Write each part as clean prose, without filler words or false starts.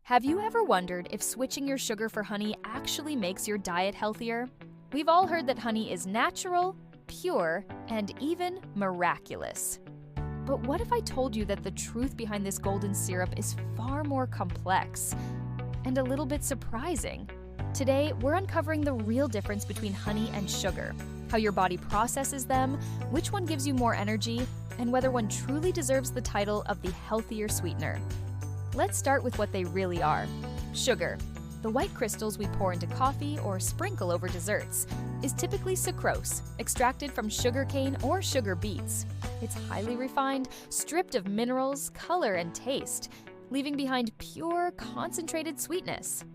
Have you ever wondered if switching your sugar for honey actually makes your diet healthier? We've all heard that honey is natural, pure, and even miraculous. But what if I told you that the truth behind this golden syrup is far more complex and a little bit surprising? Today, we're uncovering the real difference between honey and sugar, how your body processes them, which one gives you more energy, and whether one truly deserves the title of the healthier sweetener. Let's start with what they really are. Sugar, the white crystals we pour into coffee or sprinkle over desserts, is typically sucrose, extracted from sugarcane or sugar beets. It's highly refined, stripped of minerals, color, and taste, leaving behind pure, concentrated sweetness.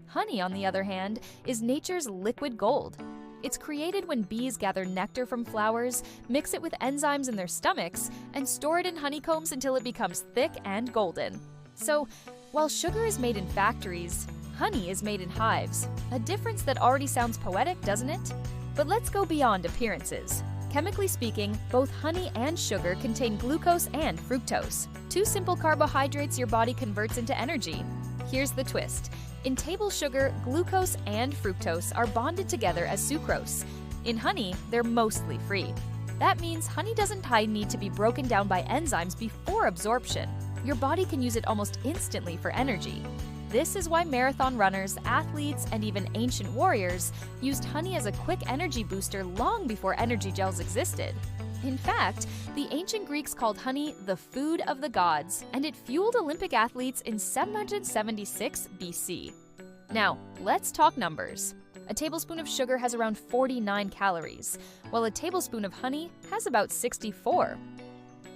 Honey, on the other hand, is nature's liquid gold. It's created when bees gather nectar from flowers, mix it with enzymes in their stomachs, and store it in honeycombs until it becomes thick and golden. So, while sugar is made in factories, honey is made in hives. A difference that already sounds poetic, doesn't it? But let's go beyond appearances. Chemically speaking, both honey and sugar contain glucose and fructose, two simple carbohydrates your body converts into energy. Here's the twist. In table sugar, glucose and fructose are bonded together as sucrose. In honey, they're mostly free. That means honey doesn't need to be broken down by enzymes before absorption. Your body can use it almost instantly for energy. This is why marathon runners, athletes, and even ancient warriors used honey as a quick energy booster long before energy gels existed. In fact, the ancient Greeks called honey the food of the gods, and it fueled Olympic athletes in 776 BC. Now, let's talk numbers. A tablespoon of sugar has around 49 calories, while a tablespoon of honey has about 64.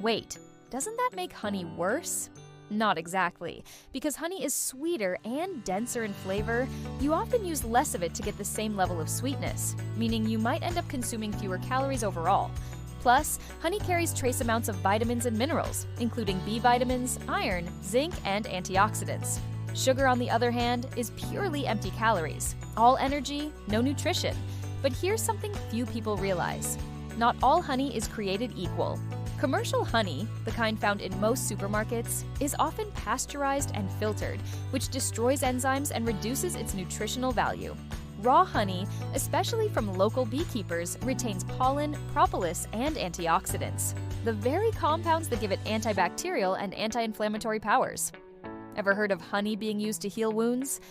Wait, doesn't that make honey worse? Not exactly. Because honey is sweeter and denser in flavor, you often use less of it to get the same level of sweetness, meaning you might end up consuming fewer calories overall. Plus, honey carries trace amounts of vitamins and minerals, including B vitamins, iron, zinc, and antioxidants. Sugar, on the other hand, is purely empty calories. All energy, no nutrition. But here's something few people realize. Not all honey is created equal. Commercial honey, the kind found in most supermarkets, is often pasteurized and filtered, which destroys enzymes and reduces its nutritional value. Raw honey, especially from local beekeepers, retains pollen, propolis, and antioxidants, the very compounds that give it antibacterial and anti-inflammatory powers. Ever heard of honey being used to heal wounds?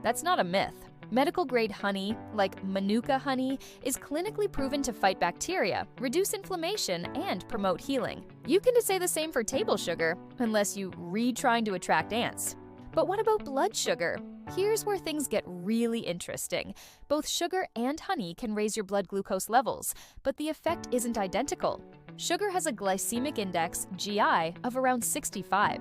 That's not a myth. Medical-grade honey, like Manuka honey, is clinically proven to fight bacteria, reduce inflammation, and promote healing. You can say the same for table sugar, unless you trying to attract ants. But what about blood sugar? Here's where things get really interesting. Both sugar and honey can raise your blood glucose levels, but the effect isn't identical. Sugar has a glycemic index, GI, of around 65.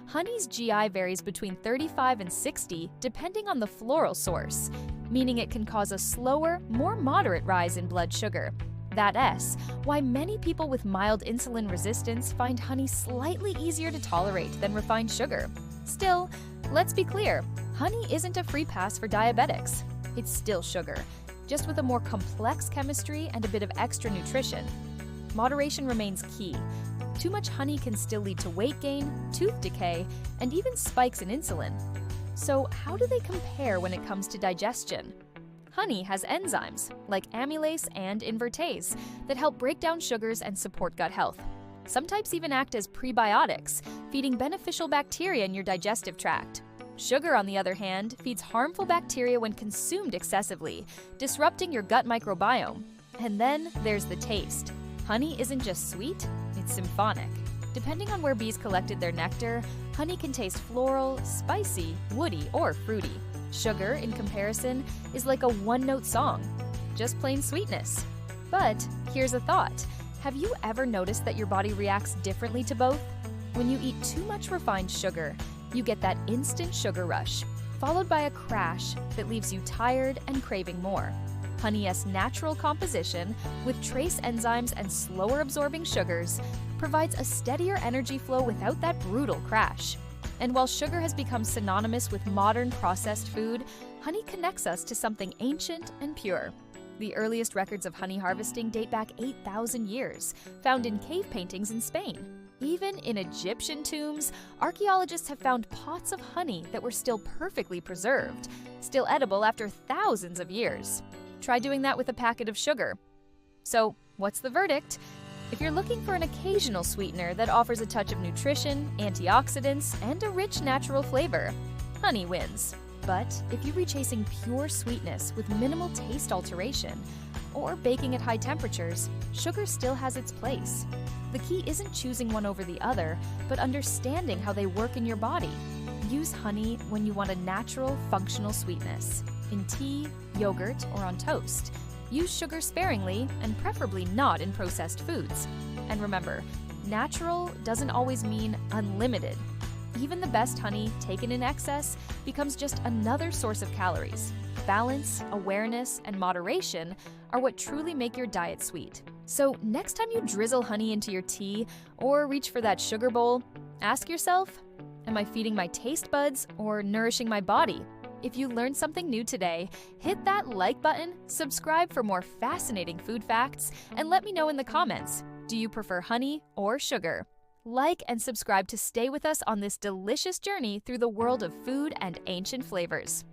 Honey's GI varies between 35 and 60 depending on the floral source, meaning it can cause a slower, more moderate rise in blood sugar. That's why many people with mild insulin resistance find honey slightly easier to tolerate than refined sugar. Still, let's be clear, honey isn't a free pass for diabetics. It's still sugar, just with a more complex chemistry and a bit of extra nutrition. Moderation remains key. Too much honey can still lead to weight gain, tooth decay, and even spikes in insulin. So how do they compare when it comes to digestion? Honey has enzymes, like amylase and invertase, that help break down sugars and support gut health. Some types even act as prebiotics, feeding beneficial bacteria in your digestive tract. Sugar, on the other hand, feeds harmful bacteria when consumed excessively, disrupting your gut microbiome. And then there's the taste. Honey isn't just sweet, it's symphonic. Depending on where bees collected their nectar, honey can taste floral, spicy, woody, or fruity. Sugar, in comparison, is like a one-note song, just plain sweetness. But here's a thought. Have you ever noticed that your body reacts differently to both? When you eat too much refined sugar, you get that instant sugar rush, followed by a crash that leaves you tired and craving more. Honey's natural composition, with trace enzymes and slower absorbing sugars, provides a steadier energy flow without that brutal crash. And while sugar has become synonymous with modern processed food, honey connects us to something ancient and pure. The earliest records of honey harvesting date back 8,000 years, found in cave paintings in Spain. Even in Egyptian tombs, archaeologists have found pots of honey that were still perfectly preserved, still edible after thousands of years. Try doing that with a packet of sugar. So, what's the verdict? If you're looking for an occasional sweetener that offers a touch of nutrition, antioxidants, and a rich natural flavor, honey wins. But if you're chasing pure sweetness with minimal taste alteration, or baking at high temperatures, sugar still has its place. The key isn't choosing one over the other, but understanding how they work in your body. Use honey when you want a natural, functional sweetness, in tea, yogurt, or on toast. Use sugar sparingly and preferably not in processed foods. And remember, natural doesn't always mean unlimited. Even the best honey taken in excess becomes just another source of calories. Balance, awareness, and moderation are what truly make your diet sweet. So next time you drizzle honey into your tea or reach for that sugar bowl, ask yourself, am I feeding my taste buds or nourishing my body? If you learned something new today, hit that like button, subscribe for more fascinating food facts, and let me know in the comments, do you prefer honey or sugar? Like and subscribe to stay with us on this delicious journey through the world of food and ancient flavors.